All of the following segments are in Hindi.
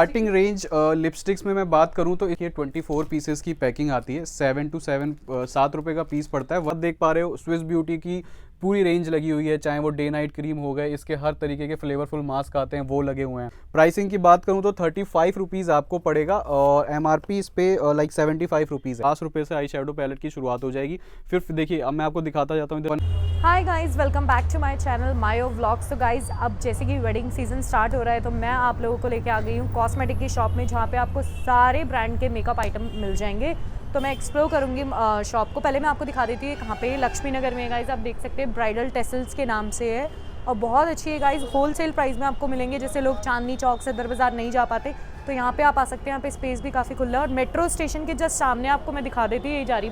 स्टार्टिंग रेंज लिपस्टिक्स में मैं बात करूं तो ये 24 पीसेस की पैकिंग आती है। 7 रुपए का पीस पड़ता है। वह देख पा रहे हो स्विस ब्यूटी की पूरी रेंज लगी हुई है, चाहे वो डे नाइट क्रीम हो गए, इसके हर तरीके के फ्लेवरफुल मास्क आते हैं वो लगे हुए हैं। प्राइसिंग की बात करूं तो 35 रुपीज़ आपको पड़ेगा और MRP इस पे लाइक 75 रुपीज़ है। 50 रुपये से आई शेडो पैलेट की शुरुआत हो जाएगी। फिर देखिए अब मैं आपको दिखाता जाता हूँ। Hi guys, welcome back to my channel Mayo vlogs. तो गाइस अब जैसे कि वेडिंग सीजन स्टार्ट हो रहा है तो मैं आप लोगों को लेके आ गई हूँ कॉस्मेटिक की शॉप में, जहाँ पे आपको सारे ब्रांड के मेकअप आइटम मिल जाएंगे। तो मैं एक्सप्लोर करूँगी शॉप को। पहले मैं आपको दिखा देती हूँ कहाँ पे, लक्ष्मी नगर में। गाइस आप देख सकते हैं ब्राइडल टेसल्स के नाम से है और बहुत अच्छी है गाइस। होलसेल प्राइस में आपको मिलेंगे। जैसे लोग चांदनी चौक से दर बाज़ार नहीं जा पाते तो यहाँ पे आप आ सकते हैं। यहाँ पे स्पेस भी काफ़ी खुला है और मेट्रो स्टेशन के जस्ट सामने आपको मैं दिखा देती हूँ, ये जा रही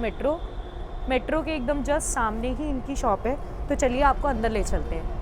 मेट्रो के एकदम जस्ट सामने ही इनकी शॉप है। तो चलिए आपको अंदर ले चलते हैं।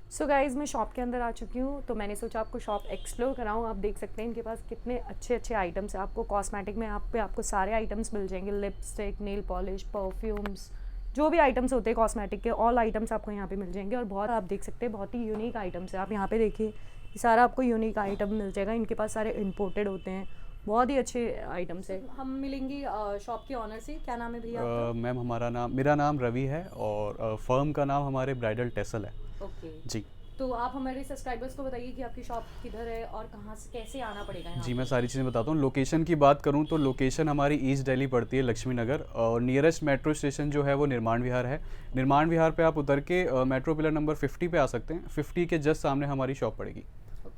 सो गाइज़ मैं शॉप के अंदर आ चुकी हूँ, तो मैंने सोचा आपको शॉप एक्सप्लोर कराऊँ। आप देख सकते हैं इनके पास कितने अच्छे अच्छे आइटम्स हैं। आपको कॉस्मेटिक में आपको सारे आइटम्स मिल जाएंगे। लिपस्टिक, नेल पॉलिश, परफ्यूम्स, जो भी आइटम्स होते हैं कॉस्मेटिक के, ऑल आइटम्स आपको यहाँ पे मिल जाएंगे। और बहुत आप देख सकते हैं बहुत ही यूनिक आइटम्स है। आप यहाँ पे देखिए ये सारा आपको यूनिक आइटम मिल जाएगा। इनके पास सारे इम्पोर्टेड होते हैं, बहुत ही अच्छे आइटम्स है। हम मिलेंगी शॉप के ऑनर से। क्या नाम है भैया आपका? मैम मेरा नाम रवि है और फर्म का नाम हमारे ब्राइडल टेसल है। ओके जी। तो आप हमारे सब्सक्राइबर्स को बताइए कि आपकी शॉप किधर है और कहाँ से कैसे आना पड़ेगा यहाँ जी मैं सारी चीज़ें बताता हूँ। लोकेशन की बात करूँ तो लोकेशन हमारी ईस्ट दिल्ली पड़ती है, लक्ष्मी नगर। और नियरेस्ट मेट्रो स्टेशन जो है वो निर्माण विहार है। निर्माण विहार पे आप उतर के मेट्रो पिलर नंबर 50 पे आ सकते हैं। 50 के जस्ट सामने हमारी शॉप पड़ेगी।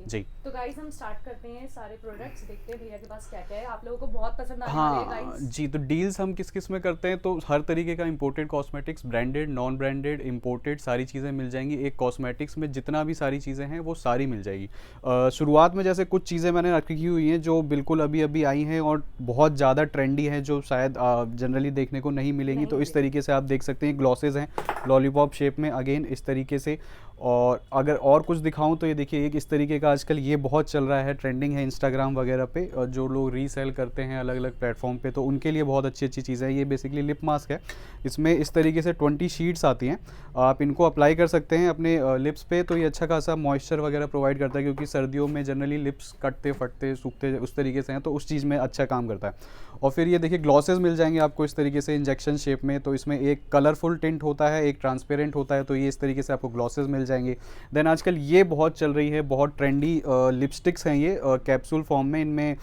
जी। तो गाइस हम स्टार्ट करते हैं सारे प्रोडक्ट्स, देखते हैं भैया के पास क्या क्या है। आप लोगों को बहुत पसंद आने वाले हैं हाँ गाइस। जी, तो डील्स हम किस किस में करते हैं तो हर तरीके का imported cosmetics, branded, non branded, imported सारी चीज़ें मिल जाएंगी। एक कॉस्मेटिक्स में जितना भी सारी चीज़ें हैं वो सारी मिल जाएगी। शुरुआत में जैसे कुछ चीज़ें मैंने रखी हुई हैं जो बिल्कुल अभी अभी आई हैं और बहुत ज़्यादा ट्रेंडी हैं, जो शायद जनरली देखने को नहीं मिलेंगी। तो इस तरीके से आप देख सकते हैं ग्लॉसेज हैं लॉलीपॉप शेप में, अगेन इस तरीके से। और अगर और कुछ दिखाऊं तो ये देखिए एक इस तरीके का आजकल ये बहुत चल रहा है, ट्रेंडिंग है इंस्टाग्राम वगैरह पे, और जो लोग रीसेल करते हैं अलग अलग प्लेटफॉर्म पे तो उनके लिए बहुत अच्छी अच्छी चीज़ है। ये बेसिकली लिप मास्क है। इसमें इस तरीके से 20 शीट्स आती हैं। आप इनको अप्लाई कर सकते हैं अपने लिप्स पे, तो ये अच्छा खासा मॉइस्चर वगैरह प्रोवाइड करता है, क्योंकि सर्दियों में जनरली लिप्स कटते फटते सूखते उस तरीके से हैं, तो उस चीज़ में अच्छा काम करता है। और फिर ये देखिए ग्लॉसेस मिल जाएंगे आपको इस तरीके से इंजेक्शन शेप में। तो इसमें एक कलरफुल टिंट होता है, एक ट्रांसपेरेंट होता है, तो ये इस तरीके से आपको ग्लॉसेस मिल जाएंगे। देन आजकल ये बहुत चल रही है, बहुत ट्रेंडी लिपस्टिक्स हैं ये कैप्सूल फॉर्म में। इनमें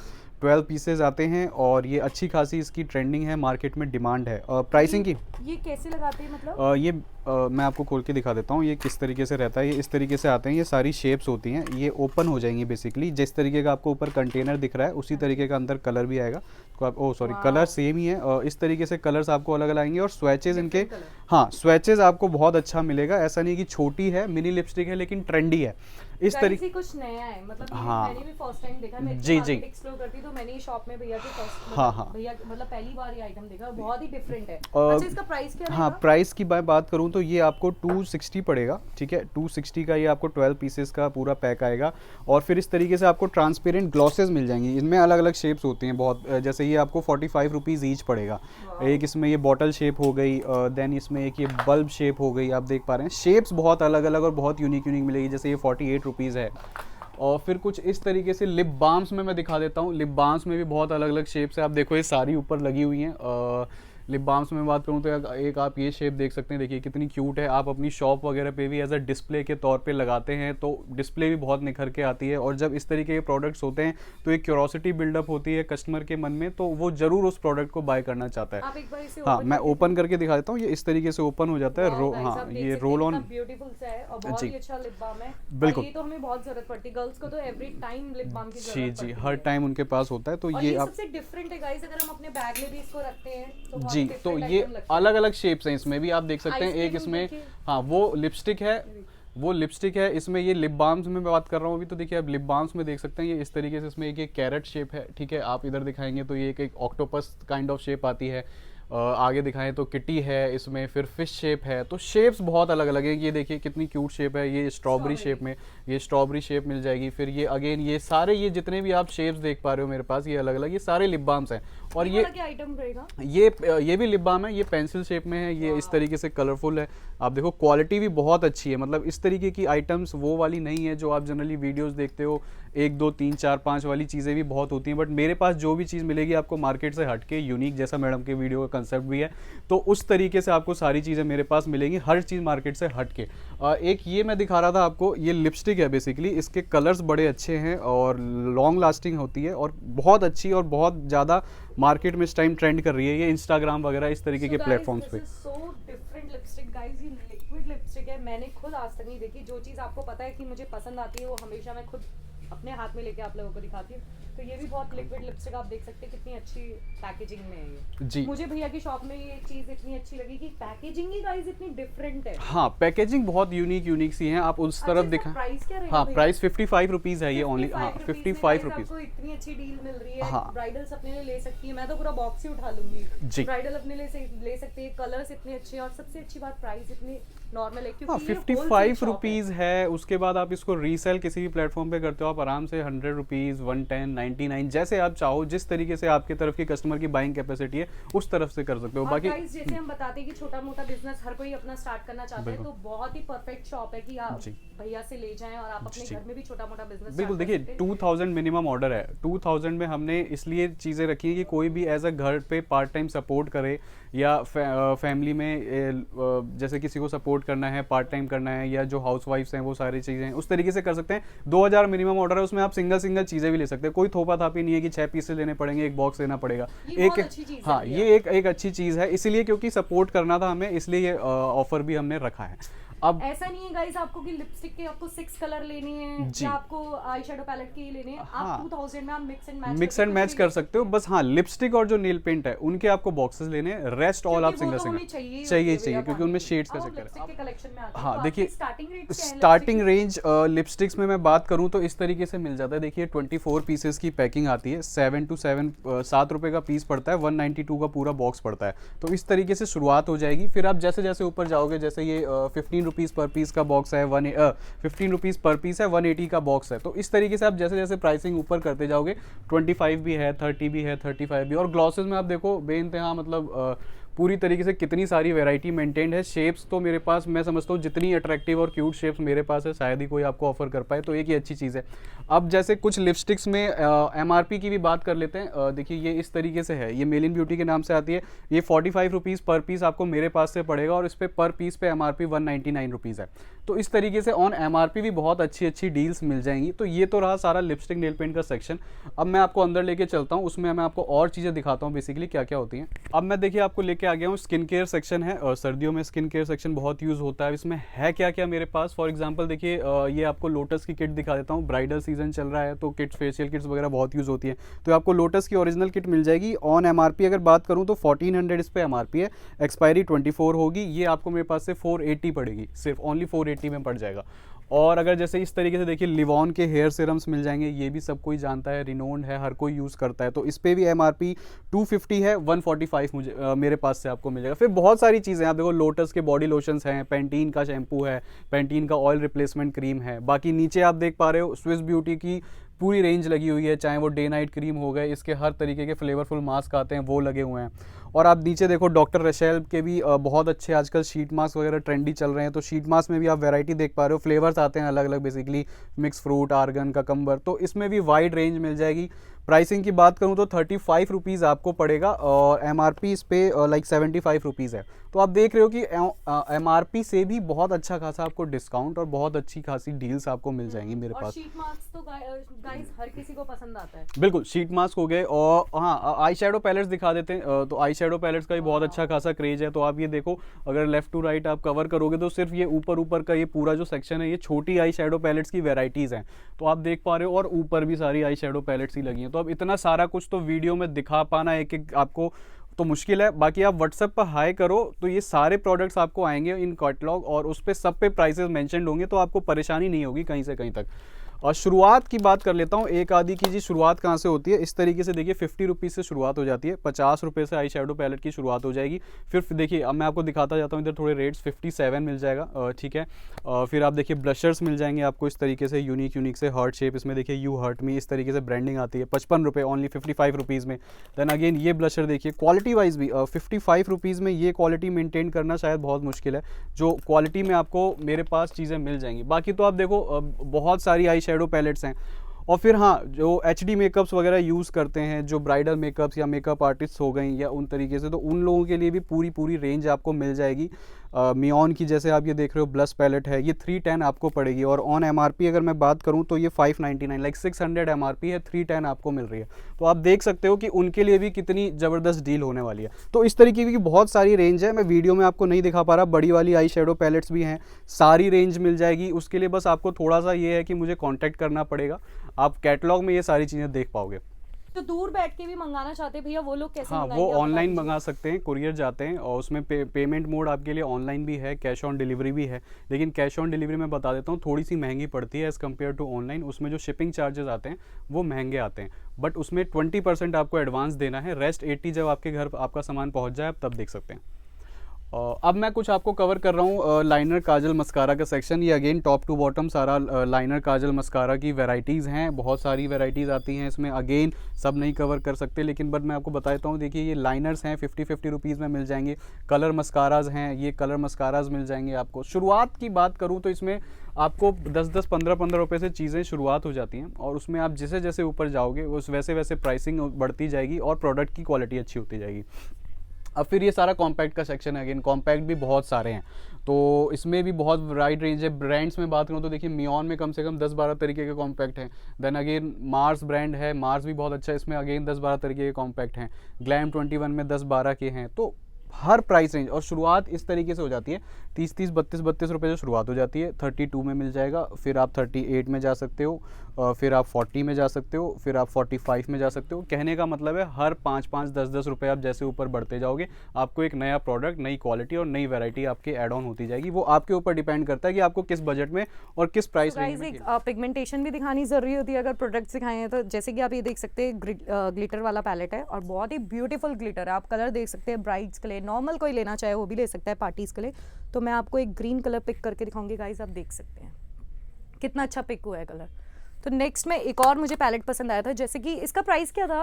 12 पीसेज आते हैं और ये अच्छी खासी इसकी ट्रेंडिंग है, मार्केट में डिमांड है। प्राइसिंग की ये कैसे लगाते हैं मतलब? ये मैं आपको खोल के दिखा देता हूँ ये किस तरीके से रहता है। ये इस तरीके से आते हैं, ये सारी शेप्स होती हैं, ये ओपन हो जाएंगी बेसिकली। जिस तरीके का आपको ऊपर कंटेनर दिख रहा है उसी तरीके का अंदर कलर भी आएगा। तो आप कलर सेम ही है। इस तरीके से कलर्स आपको अलग अलग आएंगे और स्वैचेज इनके, हाँ स्वेचेज आपको बहुत अच्छा मिलेगा। ऐसा नहीं कि छोटी है, मिनी लिपस्टिक है, लेकिन ट्रेंडी है इस तरीके। कुछ नया है मतलब। हाँ मैंने भी फर्स्ट टाइम देखा। मैं जी जी एक्सप्लोर करती तो मैंने ये शॉप में भैया के फर्स्ट हाँ हाँ भैया मतलब पहली बार ये आइटम देखा, बहुत ही डिफरेंट है। अच्छा इसका प्राइस क्या रहेगा? हाँ प्राइस की बात करूँ तो ये आपको 260 पड़ेगा, ठीक है। 260 का ये आपको 12 पीसेस का पूरा पैक आएगा। और फिर इस तरीके से आपको ट्रांसपेरेंट ग्लॉसेस मिल जाएंगी। इनमें अलग अलग शेप्स होती हैं बहुत, जैसे ये आपको 45 रुपीज़ ईच पड़ेगा। एक इसमें ये बॉटल शेप हो गई, देन इसमें एक ये बल्ब शेप हो गई। आप देख पा रहे हैं शेप्स बहुत अलग अलग और बहुत यूनिक मिलेगी। जैसे ये 48 रुपीज़ है। और फिर कुछ इस तरीके से लिप बाम्स में मैं दिखा देता हूँ। लिप बाम्स में भी बहुत अलग अलग शेप्स है। आप देखो ये सारी ऊपर लगी हुई हैं। लिप बाम्स में बात करूँ तो एक आप ये शेप देख सकते हैं, देखिए कितनी क्यूट है। आप अपनी शॉप वगैरह पे भी एज अ डिस्प्ले के तौर पे लगाते हैं तो डिस्प्ले भी बहुत निखर के आती है। और जब इस तरीके के प्रोडक्ट्स होते हैं तो एक क्यूरोसिटी बिल्डअप होती है कस्टमर के मन में, तो वो जरूर उस प्रोडक्ट को बाय करना चाहता है। आप एक बार इसे हाँ मैं ओपन करके दिखा देता हूँ। ये इस तरीके से ओपन हो जाता है। हाँ ये रोल ऑन ब्यूटीफुल सा है और बहुत ही अच्छा लिप बाम है। बिल्कुल, ये तो हमें बहुत जरूरत पड़ती है गर्ल्स को, तो एवरी टाइम लिप बाम की जरूरत जी पड़ती है। हर टाइम उनके पास होता है। तो और ये आप सबसे डिफरेंट है गाइस, अगर हम अपने बैग में भी इसको रखते हैं तो बहुत जी, different तो item ये लगता है। अलग अलग शेप्स हैं। इसमें भी आप देख सकते हैं। एक आइसक्रीम इसमें देखिए। हाँ वो लिपस्टिक है। इसमें ये लिप बाम्स में बात कर रहा हूँ अभी। तो देखिए आप लिप बाम्स में देख सकते हैं ये इस तरीके से। इसमें एक कैरेट शेप है, ठीक है। आप इधर दिखाएंगे तो ये एक ऑक्टोपस काइंड ऑफ शेप आती है। आगे दिखाएं तो किटी है इसमें, फिर फिश शेप है। तो शेप्स बहुत अलग अलग है। ये देखिए कितनी क्यूट शेप है। ये स्ट्रॉबेरी शेप में, ये स्ट्रॉबेरी शेप मिल जाएगी। फिर ये अगेन ये सारे ये जितने भी आप शेप्स देख पा रहे हो मेरे पास, ये अलग अलग ये सारे लिप बाम्स हैं। और ये वाला क्या आइटम रहेगा? ये भी लिप बाम है, ये पेंसिल शेप में है, ये इस तरीके से कलरफुल है। आप देखो क्वालिटी भी बहुत अच्छी है, मतलब इस तरीके की आइटम्स वो वाली नहीं है जो आप जनरली वीडियोस देखते हो, 1 2 3 4 5 वाली चीज़ें भी बहुत होती हैं, बट मेरे पास जो भी चीज़ मिलेगी आपको मार्केट से हटके यूनिक, जैसा मैडम के वीडियो का कंसेप्ट भी है, तो उस तरीके से आपको सारी चीज़ें मेरे पास मिलेंगी, हर चीज़ मार्केट से हटके। एक ये मैं दिखा रहा था आपको, ये लिपस्टिक है बेसिकली, इसके कलर्स बड़े अच्छे हैं और लॉन्ग लास्टिंग होती है और बहुत अच्छी और बहुत ज़्यादा मार्केट में इस टाइम ट्रेंड कर रही है ये इंस्टाग्राम वगैरह इस तरीके के प्लेटफॉर्म्स पे। सो डिफरेंट लिपस्टिक गाइस, ये लिक्विड लिपस्टिक है, मैंने खुद आज तक नहीं देखी। जो चीज़ आपको पता है कि मुझे पसंद आती है वो हमेशा मैं खुद अपने हाथ में लेके आप लोगों को दिखाती हूँ। तो ये भी बहुत लिक्विड लिपस्टिक, आप देख सकते हैं कितनी अच्छी पैकेजिंग में है ये जी। मुझे भैया की शॉप में ये चीज़ इतनी अच्छी लगी कि पैकेजिंग ही गाइस इतनी डिफरेंट है। हाँ, पैकेजिंग बहुत यूनिक सी है, आप उस तरफ दिखा। प्राइस क्या रहेगा? हाँ, प्राइस 55 रुपीज़ है ये ओनली। हाँ, 55 रुपीज़। आपको इतनी अच्छी डील मिल रही है। हाँ। ब्राइडल्स अपने लिए ले सकती है, मैं तो पूरा बॉक्स ही उठा लूंगी जी। ब्राइडल अपने लिए ले सकती है, कलर्स इतने अच्छे हैं और सबसे अच्छी बात प्राइस इतनी नॉर्मल है हाँ, क्योंकि 55 रुपीज़ है। उसके बाद आप इसको रीसेल किसी भी प्लेटफॉर्म पे करते हो, आप आराम से 100 रुपीज़, 110, 99 जैसे आप चाहो, जिस तरीके से आपके तरफ की कस्टमर की बाइंग कैपेसिटी है उस तरफ से कर सकते हो। बाकी जैसे हम बताते हैं कि छोटा मोटा बिजनेस हर कोई अपना स्टार्ट करना चाहता है, तो बहुत ही परफेक्ट शॉप है कि आप भैया से ले जाएं और आप अपने घर में भी छोटा मोटा बिजनेस। बिल्कुल, देखिए 2000 मिनिमम ऑर्डर है। 2000 में हमने इसलिए चीज़ें रखी हैं कि कोई भी एज अ घर पे पार्ट टाइम सपोर्ट करे या फैमिली में जैसे किसी को सपोर्ट करना है, पार्ट टाइम करना है, या जो हाउस वाइफ्स हैं वो सारी चीज़ें उस तरीके से कर सकते हैं। 2000 मिनिमम ऑर्डर है, उसमें आप सिंगल चीज़ें भी ले सकते हैं, कोई थोपा थापी नहीं है कि 6 पीसेस लेने पड़ेंगे, एक बॉक्स लेना पड़ेगा। हाँ, ये एक अच्छी चीज़ है, इसीलिए क्योंकि सपोर्ट करना था हमें, इसलिए ये ऑफर भी हमने रखा है। अब ऐसा नहीं है गाइस आपको कि लिपस्टिक के आपको 6 कलर लेने हैं या आपको आई शेडो पैलेट के लेने हैं। हाँ, आप 2000 में आप मिक्स एंड मैच कर सकते हो। बस हाँ, लिपस्टिक और जो नेल पेंट है उनके आपको बॉक्सेस लेने हैं, रेस्ट ऑल आप सिंगल चाहिए क्योंकि उनमें शेड्स का चक्कर है। हाँ, देखिए स्टार्टिंग रेंज लिपस्टिक्स में मैं बात करूँ तो इस तरीके से मिल जाता है। देखिए 24 पीसेस की पैकिंग आती है, 7 रुपए का पीस पड़ता है, 192 का पूरा बॉक्स पड़ता है। तो इस तरीके से शुरुआत हो जाएगी। फिर आप जैसे जैसे ऊपर जाओगे, जैसे ये 15 रुपीज़ पर पीस का बॉक्स है, 15 रुपीज़ पर पीस है, 180 का बॉक्स है। तो इस तरीके से आप जैसे जैसे प्राइसिंग ऊपर करते जाओगे, 25 भी है, 30 भी है, 35 भी। और ग्लॉसेस में आप देखो बेइंतहा मतलब पूरी तरीके से कितनी सारी वैरायटी मेंटेन्ड है। शेप्स तो मेरे पास, मैं समझता हूँ जितनी अट्रैक्टिव और क्यूट शेप्स मेरे पास है शायद ही कोई आपको ऑफर कर पाए, तो एक ही अच्छी चीज़ है। अब जैसे कुछ लिपस्टिक्स में MRP की भी बात कर लेते हैं। देखिए ये इस तरीके से है, ये मेल इन ब्यूटी के नाम से आती है। ये 45 रुपीज़ पर पीस आपको मेरे पास से पड़ेगा और इस पर पर पीस पे MRP 199 रुपीज़ है। तो इस तरीके से ऑन MRP भी बहुत अच्छी डील्स मिल जाएंगी। तो ये तो रहा सारा लिपस्टिक नेल पेंट का सेक्शन। अब मैं आपको अंदर लेके चलता हूँ, उसमें मैं आपको और चीज़ें दिखाता हूँ बेसिकली क्या क्या होती हैं। अब मैं देखिए आपको लेके आ गया हूँ, स्किन केयर सेक्शन है और सर्दियों में स्किन केयर सेक्शन बहुत यूज़ होता है। इसमें है क्या क्या मेरे पास, फॉर एग्जांपल देखिए ये आपको लोटस की किट दिखा देता हूँ। ब्राइडल सीजन चल रहा है तो किट्स, फेशियल किट्स वगैरह बहुत यूज़ होती है। तो आपको लोटस की ओरिजिनल किट मिल जाएगी। ऑन MRP अगर बात करूँ तो 1400 इस पे MRP है, एक्सपायरी 24 होगी। ये आपको मेरे पास से 480 पड़ेगी, सिर्फ ओनली 480 में पड़ जाएगा। और अगर जैसे इस तरीके से देखिए लिवॉन के हेयर सीरम्स मिल जाएंगे, ये भी सब कोई जानता है, रिनोन्ड है, हर कोई यूज़ करता है। तो इस पे भी MRP 250 है, 145 मुझे मेरे पास से आपको मिल जाएगा। फिर बहुत सारी चीज़ें आप देखो, लोटस के बॉडी लोशंस हैं, पैंटीन का शैम्पू है, पैंटीन का ऑयल रिप्लेसमेंट क्रीम है। बाकी नीचे आप देख पा रहे हो स्विस ब्यूटी की पूरी रेंज लगी हुई है, चाहे वो डे नाइट क्रीम हो गए, इसके हर तरीके के फ्लेवरफुल मास्क आते हैं वो लगे हुए हैं। और आप नीचे देखो डॉक्टर रशेल के भी बहुत अच्छे आजकल शीट मास्क वगैरह ट्रेंडी चल रहे हैं। तो शीट मास्क में भी आप वैरायटी देख पा रहे हो, फ्लेवर्स आते हैं अलग अलग, basically mix fruit, argan, cucumber. तो इसमें भी वाइड रेंज मिल जाएगी। प्राइसिंग की बात करूं तो 35 रुपीज़ आपको पड़ेगा और MRP इस पे लाइक 75 रुपीज़ है। तो आप देख रहे हो कि MRP से भी बहुत अच्छा खासा आपको डिस्काउंट और बहुत अच्छी खासी डील्स आपको मिल जाएंगी मेरे पास। शीट मास्क तो गाइस हर किसी को पसंद आता है। बिल्कुल, शीट मास्क हो गए। और हाँ, आई शेडो पैलेट्स दिखा देते हैं। तो आई शेडो पैलेट्स का भी बहुत अच्छा खासा क्रेज है। तो आप ये देखो, अगर लेफ्ट टू राइट आप कवर करोगे तो सिर्फ ये ऊपर का ये पूरा जो सेक्शन है, ये छोटी आई शेडो पैलेट्स की वेराइटीज़ हैं। तो आप देख पा रहे हो, और ऊपर भी सारी आई शेडो पैलेट्स ही लगी हैं। तो अब इतना सारा कुछ तो वीडियो में दिखा पाना एक एक आपको तो मुश्किल है। बाकी आप व्हाट्सएप पर हाई करो तो ये सारे प्रोडक्ट्स आपको आएंगे इन कैटलॉग, और उस पर सब पे प्राइसेस मेंशन्ड होंगे, तो आपको परेशानी नहीं होगी कहीं से कहीं तक। और शुरुआत की बात कर लेता हूँ एक आधी की जी, शुरुआत कहाँ से होती है इस तरीके से देखिए 50 रुपीज़ से शुरुआत हो जाती है, 50 रुपये से आई शेडो पैलेट की शुरुआत हो जाएगी। फिर देखिए अब मैं आपको दिखाता जाता हूँ, इधर थोड़े रेट्स 57 मिल जाएगा, ठीक है। फिर आप देखिए ब्लशर्स मिल जाएंगे आपको इस तरीके से यूनिक से हार्ट शेप, इसमें देखिए यू हर्ट मी इस तरीके से ब्रांडिंग आती है, 55 रुपये ओनली 55 रुपीज़ में। देन अगेन ये ब्लशर देखिए क्वालिटी वाइज भी 55 रुपीज़ में ये क्वालिटी मेंटेन करना शायद बहुत मुश्किल है, जो क्वालिटी में आपको मेरे पास चीज़ें मिल जाएंगी। बाकी तो आप देखो बहुत सारी आई शेडो पैलेट्स हैं। और फिर हाँ, जो HD मेकअप्स वगैरह यूज़ करते हैं, जो ब्राइडल मेकअप्स या मेकअप आर्टिस्ट हो गई या उन तरीके से, तो उन लोगों के लिए भी पूरी रेंज आपको मिल जाएगी। मियोन की जैसे आप ये देख रहे हो ब्लश पैलेट है, ये 310 आपको पड़ेगी, और ऑन MRP अगर मैं बात करूँ तो ये 599 लाइक 600 MRP है, 310 आपको मिल रही है। तो आप देख सकते हो कि उनके लिए भी कितनी ज़बरदस्त डील होने वाली है। तो इस तरीके की बहुत सारी रेंज है, मैं वीडियो में आपको नहीं दिखा पा रहा, बड़ी वाली आई शेडो पैलेट्स भी हैं, सारी रेंज मिल जाएगी। उसके लिए बस आपको थोड़ा सा ये है कि मुझे कॉन्टैक्ट करना पड़ेगा, आप कैटलॉग में ये सारी चीज़ें देख पाओगे। तो दूर बैठ के भी मंगाना चाहते हैं भैया वो लोग कैसे हाँ, मंगाएंगे? वो आप ऑनलाइन बता मंगा सकते हैं, कुरियर जाते हैं, और उसमें पेमेंट मोड आपके लिए ऑनलाइन भी है, कैश ऑन डिलीवरी भी है। लेकिन कैश ऑन डिलीवरी मैं बता देता हूँ थोड़ी सी महंगी पड़ती है एज़ कम्पेयर टू ऑनलाइन। उसमें जो शिपिंग चार्जेस आते हैं वो महंगे आते हैं, बट उसमें 20% आपको एडवांस देना है, रेस्ट 80 जब आपके घर आपका सामान पहुँच जाए आप तब देख सकते हैं। अब मैं कुछ आपको कवर कर रहा हूँ लाइनर काजल मस्कारा का सेक्शन। ये अगेन टॉप टू बॉटम सारा लाइनर काजल मस्कारा की वैरायटीज़ हैं, बहुत सारी वैरायटीज़ आती हैं इसमें। अगेन सब नहीं कवर कर सकते, लेकिन बट मैं आपको बताता हूँ। देखिए ये लाइनर्स हैं 50 रुपीज़ में मिल जाएंगे। कलर मस्काराज हैं, ये कलर मस्काराज मिल जाएंगे आपको। शुरुआत की बात करूँ तो इसमें आपको 10-10, 15-15 रुपये से चीज़ें शुरुआत हो जाती हैं, और उसमें आप जैसे जैसे ऊपर जाओगे उस वैसे प्राइसिंग बढ़ती जाएगी और प्रोडक्ट की क्वालिटी अच्छी होती जाएगी। अब फिर ये सारा कॉम्पैक्ट का सेक्शन है। अगेन कॉम्पैक्ट भी बहुत सारे हैं, तो इसमें भी बहुत वाइड रेंज है। ब्रांड्स में बात करूँ तो देखिए मियोन में कम से कम 10-12 तरीके के कॉम्पैक्ट हैं। देन अगेन मार्स ब्रांड है, मार्स भी बहुत अच्छा है, इसमें अगेन 10-12 तरीके के कॉम्पैक्ट हैं। ग्लैम 21 में 10-12 के हैं। तो हर प्राइस रेंज, और शुरुआत इस तरीके से हो जाती है 30-30, 32-32 रुपये से शुरुआत हो जाती है। 32 में मिल जाएगा, फिर आप 38 में जा सकते हो, फिर आप 40 में जा सकते हो, फिर आप 45 में जा सकते हो। कहने का मतलब है हर 5-5, 10-10 रुपये आप जैसे ऊपर बढ़ते जाओगे आपको एक नया प्रोडक्ट, नई क्वालिटी और नई वैरायटी आपके ऐड ऑन होती जाएगी। वो आपके ऊपर डिपेंड करता है कि आपको किस बजट में और किस प्राइस रेंज में। पिगमेंटेशन भी दिखानी जरूरी होती है अगर प्रोडक्ट्स दिखाए हैं तो। जैसे कि आप ये देख सकते हैं ग्लिटर वाला पैलेट है, और बहुत ही ब्यूटीफुल ग्लिटर है। आप कलर देख सकते हैं, ब्राइड्स के लिए, नॉर्मल कोई लेना चाहे वो भी ले सकता है, पार्टीज के लिए। तो मैं आपको एक ग्रीन कलर पिक करके दिखाऊंगी गाइस, आप देख सकते हैं कितना अच्छा पिक हुआ है कलर। तो नेक्स्ट में एक और मुझे पैलेट पसंद आया था, जैसे कि इसका प्राइस क्या था,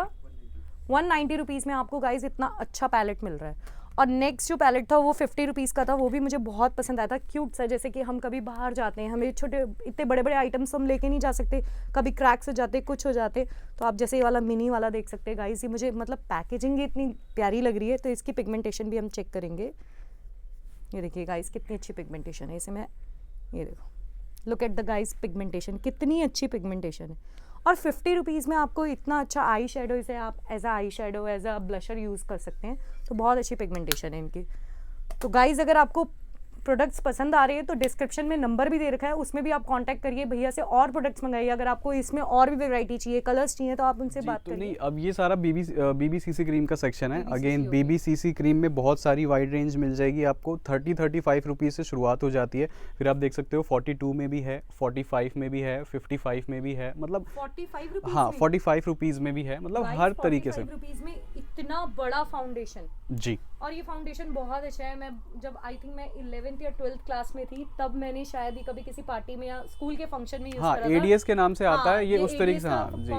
190 रुपीज़ में आपको गाइस इतना अच्छा पैलेट मिल रहा है। और नेक्स्ट जो पैलेट था वो 50 रुपीज़ का था, वो भी मुझे बहुत पसंद आया था, क्यूट सा। जैसे कि हम कभी बाहर जाते हैं, हमें छोटे इतने बड़े बड़े आइटम्स हम लेके नहीं जा सकते, कभी क्रैक्स हो जाते, कुछ हो जाते, तो आप जैसे ये वाला मिनी वाला देख सकते हैं गाइस। ये मुझे मतलब पैकेजिंग ही इतनी प्यारी लग रही है। तो इसकी पिगमेंटेशन भी हम चेक करेंगे। ये देखिए गाइस कितनी अच्छी पिगमेंटेशन है। इसे मैं, ये देखो, look at the guys pigmentation, कितनी अच्छी पिगमेंटेशन है। और 50 रुपीज़ में आपको इतना अच्छा आई शेडो, इसे आप as a eye shadow, as a blusher use कर सकते हैं। तो बहुत अच्छी पिगमेंटेशन है इनकी। तो गाइस अगर आपको प्रोडक्ट्स पसंद आ रही है तो डिस्क्रिप्शन में नंबर भी दे रखा है, उसमें भी आप कांटेक्ट करिए भैया से और प्रोडक्ट्स मंगाइए। अगर आपको इसमें और भी वैरायटी चाहिए, कलर्स चाहिए, तो आप उनसे बात करिए। नहीं, अब ये सारा BBCC क्रीम का सेक्शन है। अगेन BBCC क्रीम में बहुत सारी वाइड रेंज मिल जाएगी आपको। 30-35 रुपीज़ से शुरुआत हो जाती है। फिर आप देख सकते हो 42 में भी है, 45 में भी है, 55 में भी है, मतलब 45 रुपीज़, हाँ 45 रुपीज़ में भी है, मतलब हर तरीके से। 45 रुपीज़ में इतना बड़ा फाउंडेशन जी। और ये फाउंडेशन बहुत अच्छा है। मैं जब आई थिंक मैं 11th या 12th क्लास में थी तब मैंने शायद ही कभी किसी पार्टी में या स्कूल के फंक्शन में यूज हाँ, करा था। ADS के नाम से आता है ये उस तरीके से। हाँ जी,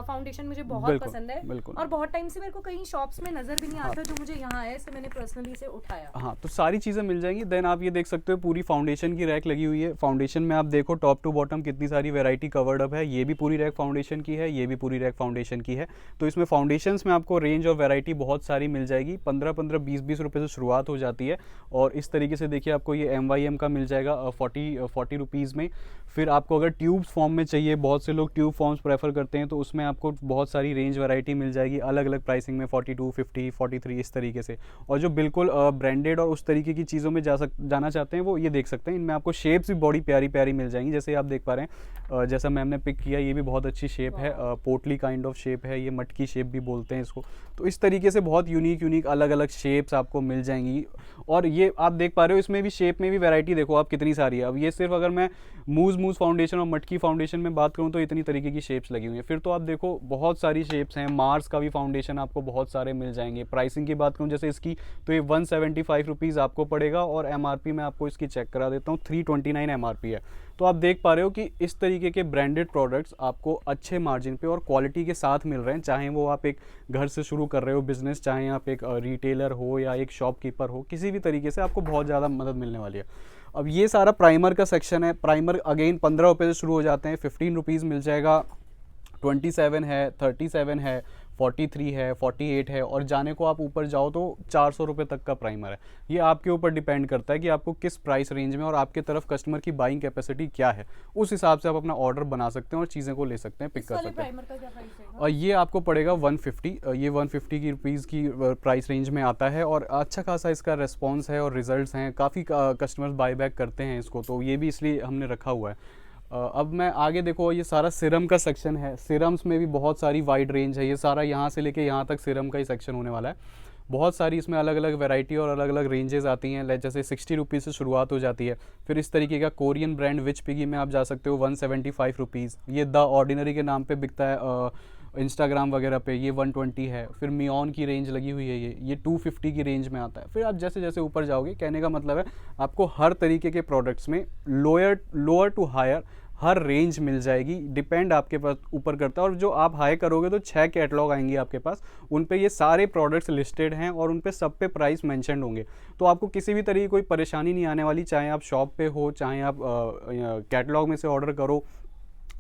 फाउंडेशन मुझे बहुत पसंद है। बिल्कुल। और बहुत टाइम से मेरे को कहीं शॉप्स में नजर भी नहीं आता, जो मुझे यहाँ है, इसलिए मैंने पर्सनली इसे उठाया। हाँ, तो सारी चीज़ें मिल जाएंगी। देन आप ये देख सकते हो पूरी फाउंडेशन की रैक लगी हुई है। फाउंडेशन में आप देखो टॉप टू बॉटम कितनी सारी वैरायटी कवर्ड अप है। ये भी पूरी रैक फाउंडेशन की है, ये भी पूरी रैक फाउंडेशन की है। तो इसमें फाउंडेशंस में आपको रेंज और वैरायटी बहुत सारी मिल जाएगी। 15-15, 20-20 रुपये से शुरुआत हो जाती है। और इस तरीके से देखिए आपको ये MYM का मिल जाएगा 40 रुपीज़ में। फिर आपको अगर ट्यूब्स फॉर्म में चाहिए, बहुत से लोग ट्यूब फॉर्म्स प्रेफर करते हैं, तो उसमें आपको बहुत सारी रेंज वैरायटी मिल जाएगी अलग अलग प्राइसिंग में, 42, 50, 43 इस तरीके से। और जो बिल्कुल ब्रांडेड और उस तरीके की चीज़ों में जाना चाहते हैं वो ये देख सकते हैं। इनमें आपको शेप्स भी बड़ी प्यारी प्यारी मिल जाएंगी, जैसे आप देख पा रहे हैं। जैसा मैम ने पिक किया, ये भी बहुत अच्छी शेप है, पोटली काइंड ऑफ शेप है, ये मटकी शेप भी बोलते हैं इसको। तो इस तरीके से बहुत यूनिक अलग अलग शेप्स शेप्स आपको मिल जाएंगी। और ये आप देख पा रहे हो इसमें भी शेप में भी वैरायटी देखो आप कितनी सारी है। अब ये सिर्फ अगर मैं मूज फाउंडेशन और मटकी फाउंडेशन में बात करूँ तो इतनी तरीके की शेप्स लगी हुई हैं। फिर तो आप देखो बहुत सारी शेप्स हैं, मार्स का भी फाउंडेशन आपको बहुत सारे मिल जाएंगे। प्राइसिंग की बात करूँ जैसे इसकी, तो ये 175 रुपीज़ आपको पड़ेगा, और MRP मैं आपको इसकी चेक करा देता हूँ, 329 MRP है। तो आप देख पा रहे हो कि इस तरीके के ब्रांडेड प्रोडक्ट्स आपको अच्छे मार्जिन पे और क्वालिटी के साथ मिल रहे हैं, चाहे वो आप एक घर से शुरू कर रहे हो बिजनेस, चाहे आप एक रिटेलर हो या एक शॉपकीपर हो, किसी भी तरीके से आपको बहुत ज़्यादा मदद मिलने वाली है। अब ये सारा प्राइमर का सेक्शन है। प्राइमर अगेन 15 रुपये से शुरू हो जाते हैं, 15 रुपीज़ मिल जाएगा, 27 है, 37 है, 43 है, 48 है, और जाने को आप ऊपर जाओ तो 400 रुपये तक का प्राइमर है। ये आपके ऊपर डिपेंड करता है कि आपको किस प्राइस रेंज में और आपके तरफ कस्टमर की बाइंग कैपेसिटी क्या है, उस हिसाब से आप अपना ऑर्डर बना सकते हैं और चीज़ें को ले सकते हैं, पिक कर सकते हैं। प्राइमर का क्या प्राइस है? और ये आपको पड़ेगा 150, ये 150 की रुपीज़ की प्राइस रेंज में आता है, और अच्छा खासा इसका रिस्पॉन्स है और रिजल्ट्स हैं, काफ़ी कस्टमर्स बाई बैक करते हैं इसको, तो ये भी इसलिए हमने रखा हुआ है। अब मैं आगे देखो, ये सारा सीरम का सेक्शन है। सीरम्स में भी बहुत सारी वाइड रेंज है, ये सारा यहाँ से लेके यहाँ तक सीरम का ही सेक्शन होने वाला है। बहुत सारी इसमें अलग अलग वैरायटी और अलग अलग रेंजेस आती हैं, जैसे 60 रुपीज़ से शुरुआत हो जाती है। फिर इस तरीके का कोरियन ब्रांड विच पिगी में आप जा सकते हो 175 रुपीज़, ये द ऑर्डिनरी के नाम पे बिकता है इंस्टाग्राम वगैरह पे, ये 120 है। फिर मियोन की रेंज लगी हुई है, ये 250 की रेंज में आता है। फिर आप जैसे जैसे ऊपर जाओगे, कहने का मतलब है आपको हर तरीके के प्रोडक्ट्स में लोअर टू हायर हर रेंज मिल जाएगी, डिपेंड आपके पास ऊपर करता है। और जो आप हाई करोगे तो 6 कैटलॉग आएंगी आपके पास, उन पे ये सारे प्रोडक्ट्स लिस्टेड हैं और उन पे सब पे प्राइस मेंशन होंगे, तो आपको किसी भी तरह की कोई परेशानी नहीं आने वाली, चाहे आप शॉप पे हो, चाहे आप कैटलॉग में से ऑर्डर करो,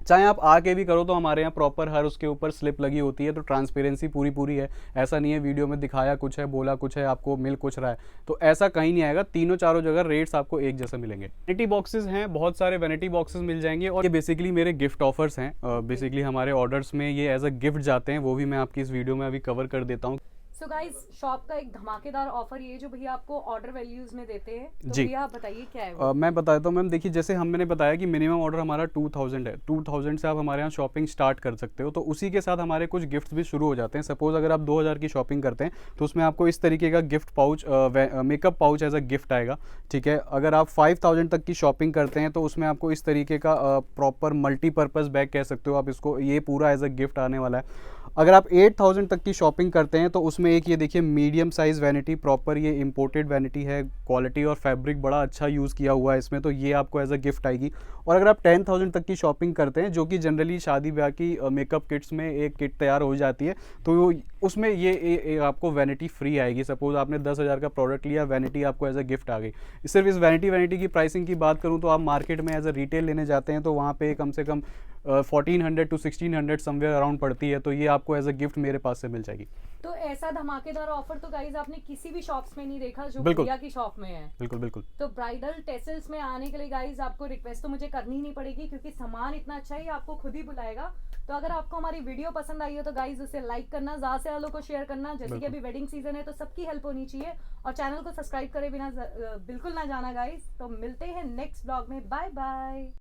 चाहे आप आके भी करो। तो हमारे यहाँ प्रॉपर हर उसके ऊपर स्लिप लगी होती है, तो ट्रांसपेरेंसी पूरी है। ऐसा नहीं है वीडियो में दिखाया कुछ है, बोला कुछ है, आपको मिल कुछ रहा है, तो ऐसा कहीं नहीं आएगा। तीनों चारों जगह रेट्स आपको एक जैसे मिलेंगे। वैनिटी बॉक्सेस हैं, बहुत सारे वैनिटी बॉक्सेस मिल जाएंगे, और ये बेसिकली मेरे गिफ्ट ऑफर्स हैं। बेसिकली हमारे ऑर्डर्स में ये एज अ गिफ्ट जाते हैं, वो भी मैं आपकी इस वीडियो में अभी कवर कर देता हूँ। सो गाइस, शॉप का एक धमाकेदार ऑफर ये जो भैया आपको ऑर्डर वैल्यूज में देते हैं, तो जी। भैया आप बताइए क्या है वो? मैं बताता हूँ मैम, देखिए जैसे हमने बताया कि मिनिमम ऑर्डर हमारा 2000 है, 2000 से आप हमारे यहाँ शॉपिंग स्टार्ट कर सकते हो, तो उसी के साथ हमारे कुछ गिफ्ट्स भी शुरू हो जाते हैं। सपोज अगर आप 2000 की शॉपिंग करते हैं तो उसमें आपको इस तरीके का gift pouch, makeup pouch as a gift आएगा, ठीक है। अगर आप 5000 तक की शॉपिंग करते हैं तो उसमें आपको इस तरीके का प्रॉपर मल्टीपर्पज़ बैग कह सकते हो आप इसको, ये पूरा एज अ गिफ्ट आने वाला है। अगर आप 8000 तक की शॉपिंग करते हैं तो उसमें एक ये देखिए मीडियम साइज़ वैनिटी, प्रॉपर ये इंपोर्टेड वैनिटी है, क्वालिटी और फैब्रिक बड़ा अच्छा यूज़ किया हुआ है इसमें, तो ये आपको एज अ गिफ्ट आएगी। और अगर आप 10,000 तक की शॉपिंग करते हैं, जो कि जनरली शादी ब्याह की मेकअप किट्स में एक किट तैयार हो जाती है, तो उसमें ये आपको वैनिटी फ्री आएगी। सपोज आपने 10,000 का प्रोडक्ट लिया, वैनिटी आपको एज अ गिफ्ट आ गई। सिर्फ इस वैनिटी की प्राइसिंग की बात करूँ तो आप मार्केट में एज अ रिटेल लेने जाते हैं तो वहाँ पे कम से कम 1400 to 1600 समवेयर अराउंड पड़ती है, तो ये आपको एज अ गिफ्ट मेरे पास से मिल जाएगी। तो ऐसा धमाकेदार ऑफर तो गाइस आपने किसी भी शॉप्स में नहीं देखा जो बिल्कुल। भैया की शॉप में है। बिल्कुल। तो ब्राइडल टेसल्स में आने के लिए गाइस आपको रिक्वेस्ट तो मुझे करनी नहीं पड़ेगी, क्योंकि सामान इतना अच्छा है, आपको खुद ही बुलाएगा। तो अगर आपको हमारी वीडियो पसंद आई हो तो गाइस उसे लाइक करना, ज्यादा से ज्यादा को शेयर करना, जैसे कि अभी वेडिंग सीजन है तो सबकी हेल्प होनी चाहिए, और चैनल को सब्सक्राइब करे बिना बिल्कुल ना जाना गाइस। तो मिलते हैं नेक्स्ट ब्लॉग में, बाय बाय।